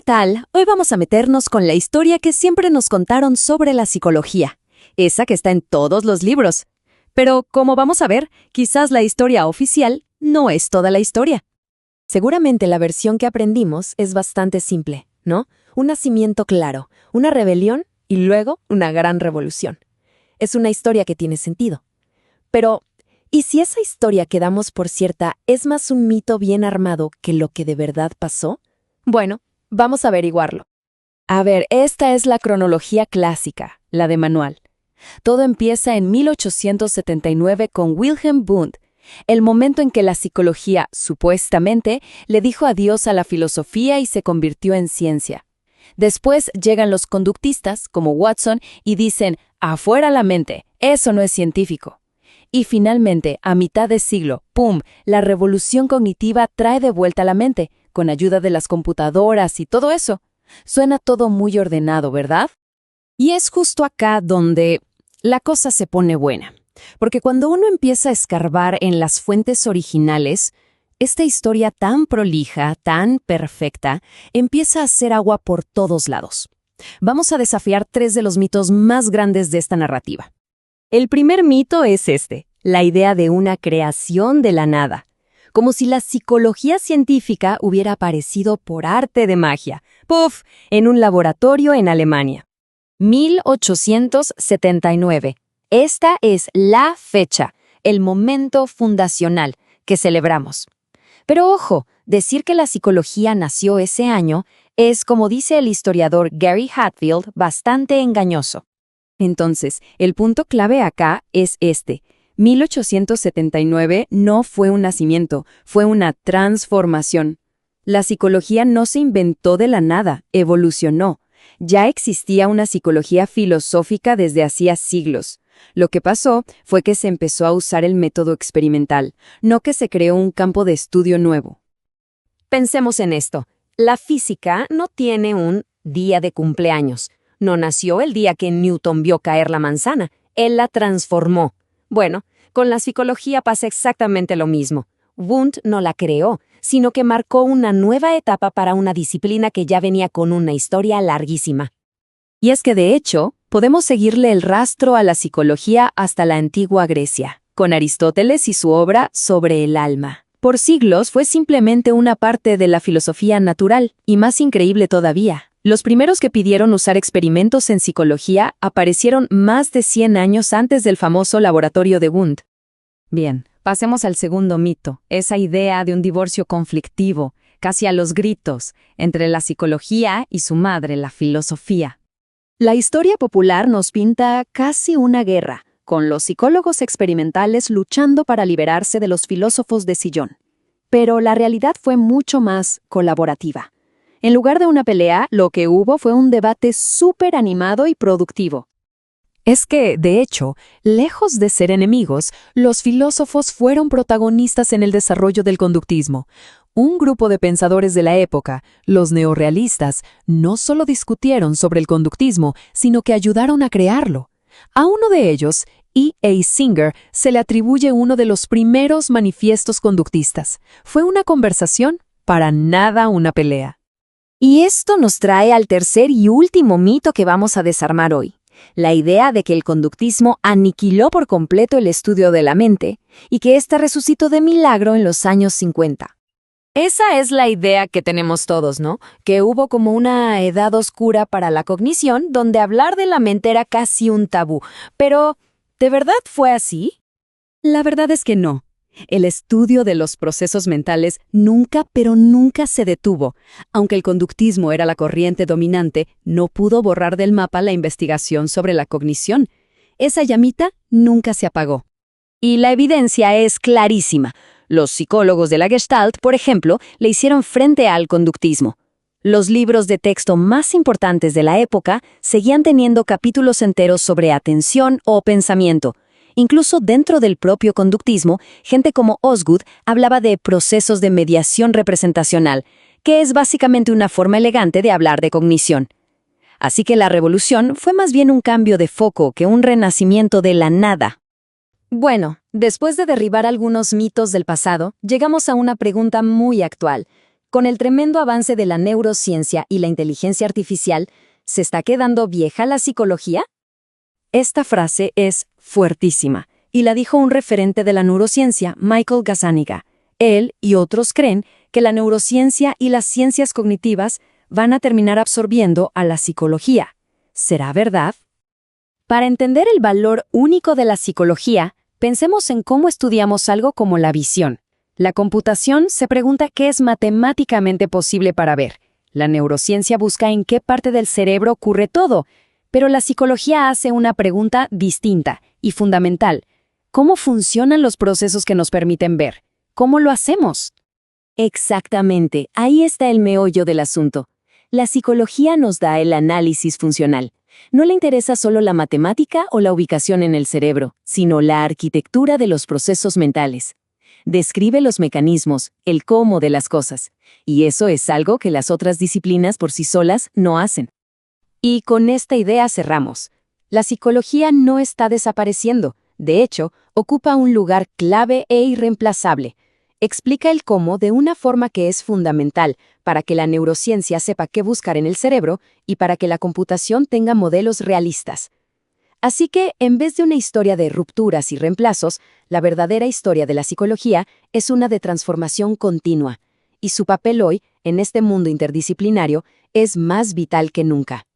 tal? Hoy vamos a meternos con la historia que siempre nos contaron sobre la psicología, esa que está en todos los libros. Pero, como vamos a ver, quizás la historia oficial no es toda la historia. Seguramente la versión que aprendimos es bastante simple, ¿no? Un nacimiento claro, una rebelión y luego una gran revolución. Es una historia que tiene sentido. Pero, ¿y si esa historia que damos por cierta es más un mito bien armado que lo que de verdad pasó? Bueno, vamos a averiguarlo. A ver, esta es la cronología clásica, la de manual. Todo empieza en 1879 con Wilhelm Wundt, el momento en que la psicología, supuestamente, le dijo adiós a la filosofía y se convirtió en ciencia. Después llegan los conductistas, como Watson, y dicen, afuera la mente, eso no es científico. Y finalmente, a mitad de siglo, ¡pum!, la revolución cognitiva trae de vuelta la mente, con ayuda de las computadoras y todo eso. Suena todo muy ordenado, ¿verdad? Y es justo acá donde la cosa se pone buena. Porque cuando uno empieza a escarbar en las fuentes originales, esta historia tan prolija, tan perfecta, empieza a hacer agua por todos lados. Vamos a desafiar 3 de los mitos más grandes de esta narrativa. El primer mito es este, la idea de una creación de la nada. Como si la psicología científica hubiera aparecido por arte de magia, ¡puf!, en un laboratorio en Alemania. 1879. Esta es la fecha, el momento fundacional que celebramos. Pero ojo, decir que la psicología nació ese año es, como dice el historiador Gary Hatfield, bastante engañoso. Entonces, el punto clave acá es este. 1879 no fue un nacimiento, fue una transformación. La psicología no se inventó de la nada, evolucionó. Ya existía una psicología filosófica desde hacía siglos. Lo que pasó fue que se empezó a usar el método experimental, no que se creó un campo de estudio nuevo. Pensemos en esto. La física no tiene un día de cumpleaños. No nació el día que Newton vio caer la manzana. Él la transformó. Bueno, con la psicología pasa exactamente lo mismo. Wundt no la creó, sino que marcó una nueva etapa para una disciplina que ya venía con una historia larguísima. Y es que, de hecho, podemos seguirle el rastro a la psicología hasta la antigua Grecia, con Aristóteles y su obra sobre el alma. Por siglos fue simplemente una parte de la filosofía natural, y más increíble todavía. Los primeros que pidieron usar experimentos en psicología aparecieron más de 100 años antes del famoso laboratorio de Wundt. Bien, pasemos al segundo mito, esa idea de un divorcio conflictivo, casi a los gritos, entre la psicología y su madre, la filosofía. La historia popular nos pinta casi una guerra, con los psicólogos experimentales luchando para liberarse de los filósofos de sillón. Pero la realidad fue mucho más colaborativa. En lugar de una pelea, lo que hubo fue un debate súper animado y productivo. Es que, de hecho, lejos de ser enemigos, los filósofos fueron protagonistas en el desarrollo del conductismo. Un grupo de pensadores de la época, los neorrealistas, no solo discutieron sobre el conductismo, sino que ayudaron a crearlo. A uno de ellos, E. A. Singer, se le atribuye uno de los primeros manifiestos conductistas. Fue una conversación, para nada una pelea. Y esto nos trae al tercer y último mito que vamos a desarmar hoy. La idea de que el conductismo aniquiló por completo el estudio de la mente y que ésta resucitó de milagro en los años 50. Esa es la idea que tenemos todos, ¿no? Que hubo como una edad oscura para la cognición donde hablar de la mente era casi un tabú. Pero, ¿de verdad fue así? La verdad es que no. El estudio de los procesos mentales nunca, pero nunca se detuvo. Aunque el conductismo era la corriente dominante, no pudo borrar del mapa la investigación sobre la cognición. Esa llamita nunca se apagó. Y la evidencia es clarísima. Los psicólogos de la Gestalt, por ejemplo, le hicieron frente al conductismo. Los libros de texto más importantes de la época seguían teniendo capítulos enteros sobre atención o pensamiento. Incluso dentro del propio conductismo, gente como Osgood hablaba de procesos de mediación representacional, que es básicamente una forma elegante de hablar de cognición. Así que la revolución fue más bien un cambio de foco que un renacimiento de la nada. Bueno, después de derribar algunos mitos del pasado, llegamos a una pregunta muy actual. Con el tremendo avance de la neurociencia y la inteligencia artificial, ¿se está quedando vieja la psicología? Esta frase es fuertísima, y la dijo un referente de la neurociencia, Michael Gazzaniga. Él y otros creen que la neurociencia y las ciencias cognitivas van a terminar absorbiendo a la psicología. ¿Será verdad? Para entender el valor único de la psicología, pensemos en cómo estudiamos algo como la visión. La computación se pregunta qué es matemáticamente posible para ver. La neurociencia busca en qué parte del cerebro ocurre todo, pero la psicología hace una pregunta distinta y fundamental. ¿Cómo funcionan los procesos que nos permiten ver? ¿Cómo lo hacemos? Exactamente, ahí está el meollo del asunto. La psicología nos da el análisis funcional. No le interesa solo la matemática o la ubicación en el cerebro, sino la arquitectura de los procesos mentales. Describe los mecanismos, el cómo de las cosas. Y eso es algo que las otras disciplinas por sí solas no hacen. Y con esta idea cerramos. La psicología no está desapareciendo. De hecho, ocupa un lugar clave e irreemplazable. Explica el cómo de una forma que es fundamental para que la neurociencia sepa qué buscar en el cerebro y para que la computación tenga modelos realistas. Así que, en vez de una historia de rupturas y reemplazos, la verdadera historia de la psicología es una de transformación continua. Y su papel hoy, en este mundo interdisciplinario, es más vital que nunca.